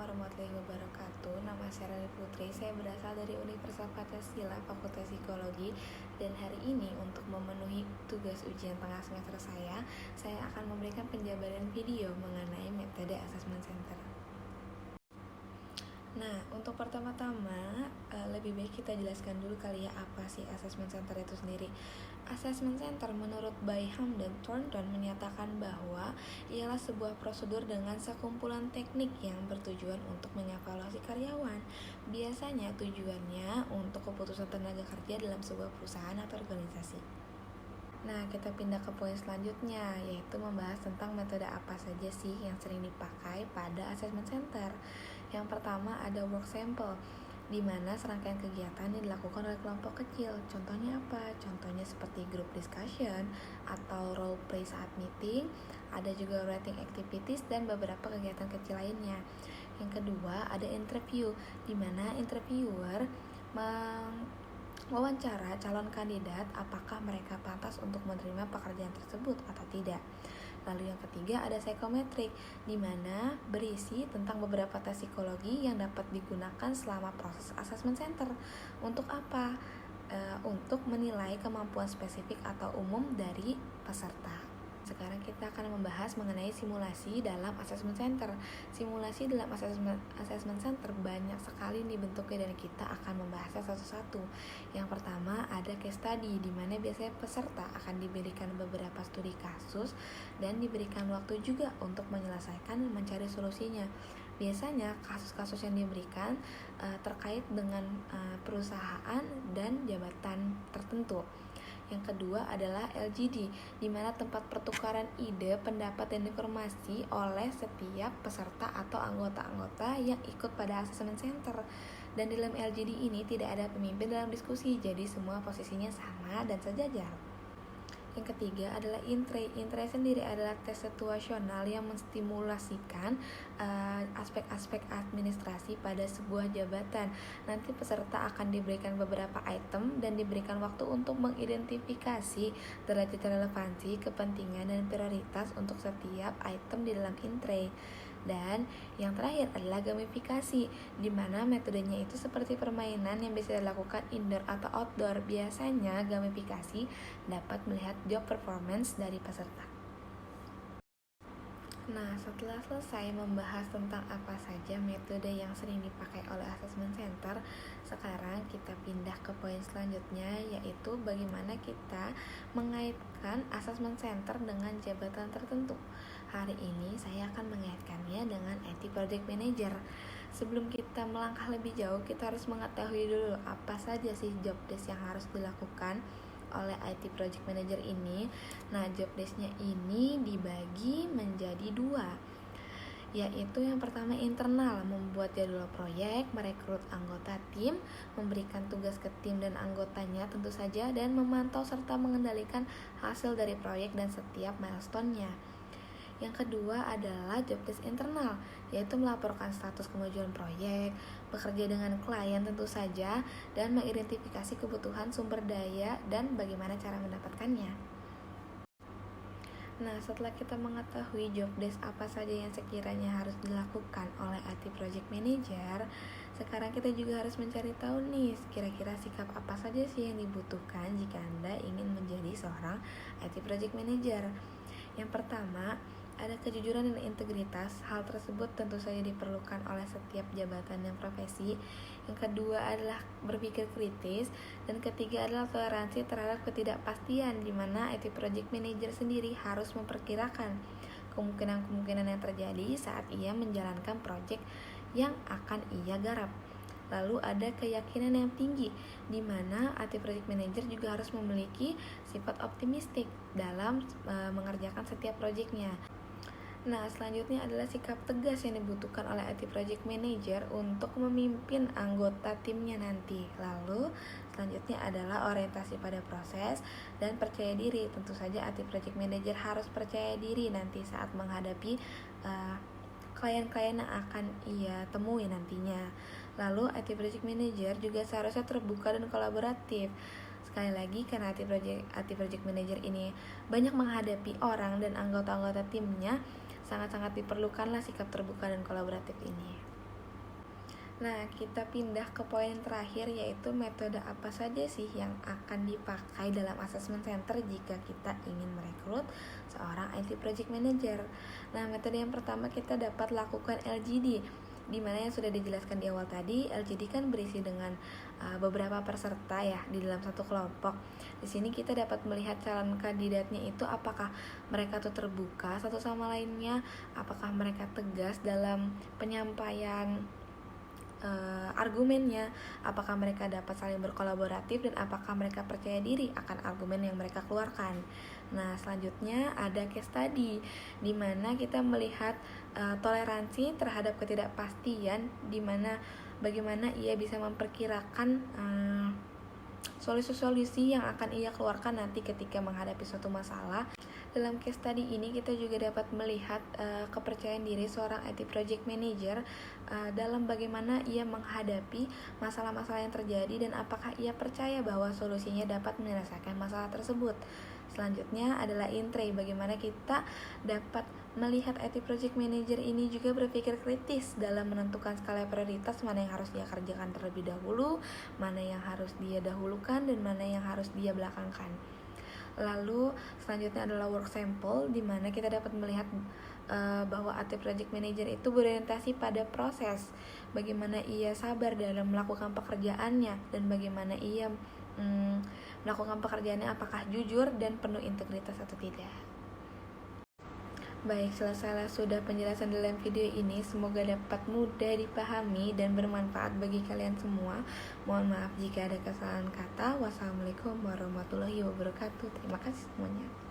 warahmatullahi wabarakatuh. Nama saya Rani Putri. Saya berasal dari Universitas Pancasila, Fakultas Psikologi. Dan hari ini untuk memenuhi tugas ujian tengah semester saya akan memberikan penjabaran video mengenai metode assessment center. Nah, untuk pertama-tama lebih baik kita jelaskan dulu kali ya apa sih assessment center itu sendiri. Assessment center menurut Byham dan Thornton menyatakan bahwa ialah sebuah prosedur dengan sekumpulan teknik yang bertujuan untuk mengevaluasi karyawan. Biasanya tujuannya untuk keputusan tenaga kerja dalam sebuah perusahaan atau organisasi. Nah, kita pindah ke poin selanjutnya, yaitu membahas tentang metode apa saja sih yang sering dipakai pada assessment center. Yang pertama ada work sample, di mana serangkaian kegiatan yang dilakukan oleh kelompok kecil. Contohnya apa? Contohnya seperti group discussion atau role play saat meeting, ada juga writing activities dan beberapa kegiatan kecil lainnya. Yang kedua ada interview, di mana interviewer wawancara calon kandidat apakah mereka pantas untuk menerima pekerjaan tersebut atau tidak. Lalu yang ketiga ada psychometric, di mana berisi tentang beberapa tes psikologi yang dapat digunakan selama proses assessment center. Untuk apa? Untuk menilai kemampuan spesifik atau umum dari peserta. Sekarang kita akan membahas mengenai simulasi dalam assessment center. Simulasi dalam assessment center banyak sekali dibentuknya dan kita akan membahasnya satu-satu. Yang pertama ada case study, di mana biasanya peserta akan diberikan beberapa studi kasus dan diberikan waktu juga untuk menyelesaikan mencari solusinya. Biasanya kasus-kasus yang diberikan terkait dengan perusahaan dan jabatan tertentu. Yang kedua adalah LGD, di mana tempat pertukaran ide, pendapat, dan informasi oleh setiap peserta atau anggota-anggota yang ikut pada assessment center. Dan dalam LGD ini tidak ada pemimpin dalam diskusi, jadi semua posisinya sama dan sejajar. Yang ketiga adalah intre. Intre sendiri adalah tes situasional yang menstimulasikan aspek-aspek administrasi pada sebuah jabatan. Nanti peserta akan diberikan beberapa item dan diberikan waktu untuk mengidentifikasi derajat relevansi, kepentingan, dan prioritas untuk setiap item di dalam intre. Dan yang terakhir adalah gamifikasi, di mana metodenya itu seperti permainan yang bisa dilakukan indoor atau outdoor. Biasanya gamifikasi dapat melihat job performance dari peserta. Nah, setelah selesai membahas tentang apa saja metode yang sering dipakai oleh assessment center, sekarang kita pindah ke poin selanjutnya, yaitu bagaimana kita mengaitkan assessment center dengan jabatan tertentu. Hari ini saya akan mengaitkannya dengan IT Project Manager. Sebelum kita melangkah lebih jauh, kita harus mengetahui dulu apa saja sih job desk yang harus dilakukan oleh IT Project Manager ini. Nah, job desk-nya ini dibagi menjadi dua, yaitu yang pertama internal, membuat jadwal proyek, merekrut anggota tim, memberikan tugas ke tim dan anggotanya tentu saja, dan memantau serta mengendalikan hasil dari proyek dan setiap milestone-nya. Yang kedua adalah job desk internal, yaitu melaporkan status kemajuan proyek, bekerja dengan klien tentu saja, dan mengidentifikasi kebutuhan sumber daya dan bagaimana cara mendapatkannya. Nah, setelah kita mengetahui job desk apa saja yang sekiranya harus dilakukan oleh IT Project Manager, sekarang kita juga harus mencari tahu nih, kira-kira sikap apa saja sih yang dibutuhkan jika Anda ingin menjadi seorang IT Project Manager. Yang pertama, ada kejujuran dan integritas. Hal tersebut tentu saja diperlukan oleh setiap jabatan dan profesi. Yang kedua adalah berpikir kritis. Dan ketiga adalah toleransi terhadap ketidakpastian, di mana IT Project Manager sendiri harus memperkirakan kemungkinan-kemungkinan yang terjadi saat ia menjalankan proyek yang akan ia garap. Lalu ada keyakinan yang tinggi, di mana IT Project Manager juga harus memiliki sifat optimistik dalam mengerjakan setiap proyeknya. Nah, selanjutnya adalah sikap tegas yang dibutuhkan oleh IT Project Manager untuk memimpin anggota timnya nanti. Lalu, selanjutnya adalah orientasi pada proses dan percaya diri. Tentu saja IT Project Manager harus percaya diri nanti saat menghadapi klien-klien yang akan ia temui nantinya. Lalu, IT Project Manager juga seharusnya terbuka dan kolaboratif. Sekali lagi, karena IT Project Manager ini banyak menghadapi orang dan anggota-anggota timnya, sangat-sangat diperlukanlah sikap terbuka dan kolaboratif ini. Nah, kita pindah ke poin terakhir, yaitu metode apa saja sih yang akan dipakai dalam assessment center jika kita ingin merekrut seorang IT Project Manager. Nah, metode yang pertama kita dapat lakukan LGD, di mana yang sudah dijelaskan di awal tadi. LGD kan berisi dengan beberapa peserta ya di dalam satu kelompok. Di sini kita dapat melihat calon kandidatnya itu apakah mereka tuh terbuka satu sama lainnya, apakah mereka tegas dalam penyampaian argumennya, apakah mereka dapat saling berkolaboratif, dan apakah mereka percaya diri akan argumen yang mereka keluarkan. Nah, selanjutnya ada case study, di mana kita melihat toleransi terhadap ketidakpastian, di mana bagaimana ia bisa memperkirakan solusi-solusi yang akan ia keluarkan nanti ketika menghadapi suatu masalah. Dalam case study ini kita juga dapat melihat kepercayaan diri seorang IT Project Manager dalam bagaimana ia menghadapi masalah-masalah yang terjadi dan apakah ia percaya bahwa solusinya dapat menyelesaikan masalah tersebut. Selanjutnya adalah intray, bagaimana kita dapat melihat IT Project Manager ini juga berpikir kritis dalam menentukan skala prioritas, mana yang harus dia kerjakan terlebih dahulu, mana yang harus dia dahulukan, dan mana yang harus dia belakangkan. Lalu selanjutnya adalah work sample, di mana kita dapat melihat bahwa IT Project Manager itu berorientasi pada proses, bagaimana ia sabar dalam melakukan pekerjaannya, dan bagaimana ia melakukan pekerjaannya apakah jujur dan penuh integritas atau tidak. Baik, selesailah sudah penjelasan dalam video ini. Semoga dapat mudah dipahami dan bermanfaat bagi kalian semua. Mohon maaf jika ada kesalahan kata. Wassalamualaikum warahmatullahi wabarakatuh. Terima kasih semuanya.